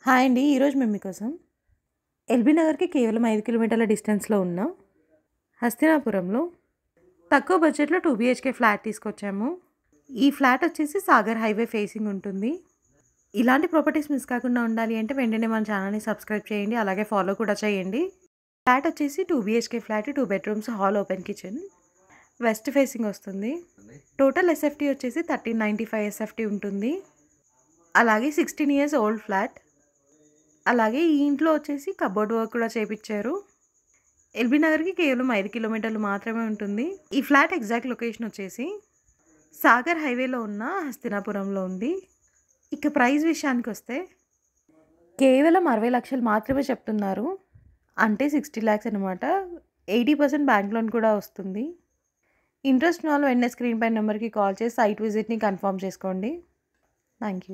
Hi అండి. ఈరోజు మేము మీకోసం ఎల్బీ నగర్‌కి కేవలం 5 కిలోమీటర్ల డిస్టెన్స్‌లో ఉన్న హస్తినాపురంలో తక్కువ బడ్జెట్‌లో 2 బీహెచ్‌కే ఫ్లాట్ తీసుకొచ్చాము. ఈ ఫ్లాట్ వచ్చేసి సాగర్ హైవే ఫేసింగ్ ఉంటుంది. ఇలాంటి ప్రాపర్టీస్ మిస్ కాకుండా ఉండాలి అంటే వెంటనే మన ఛానల్‌ని సబ్స్క్రైబ్ చేయండి. అలాగే ఫాలో కూడా చేయండి. ఫ్లాట్ వచ్చేసి 2 BHK flat, 2 bedrooms, hall, open kitchen. West facing వస్తుంది. టోటల్ ఎస్ఎఫ్టీ వచ్చేసి 1395 ఎస్ఎఫ్టీ ఉంటుంది. అలాగే 16 ఇయర్స్ ఓల్డ్ ఫ్లాట్. అలాగే ఈ ఇంట్లో వచ్చేసి కబోర్డ్ వర్క్ కూడా చేపిచ్చారు. ఎల్బీ నగర్‌కి కేవలం 5 కిలోమీటర్లు మాత్రమే ఉంటుంది. ఈ ఫ్లాట్ ఎగ్జాక్ట్ లొకేషన్ వచ్చేసి సాగర్ హైవేలో ఉన్న హస్తినాపురంలో ఉంది. ఇక ప్రైస్ విషయానికొస్తే కేవలం 60 లక్షలు మాత్రమే చెప్తున్నారు. అంటే 60 లాక్స్ అనమాట. 80% బ్యాంక్ లోన్ కూడా వస్తుంది. ఇంట్రెస్ట్ ఉన్న వాళ్ళు వెంటనే స్క్రీన్ పై నెంబర్‌కి కాల్ చేసి సైట్ విజిట్‌ని కన్ఫర్మ్ చేసుకోండి. Thank you.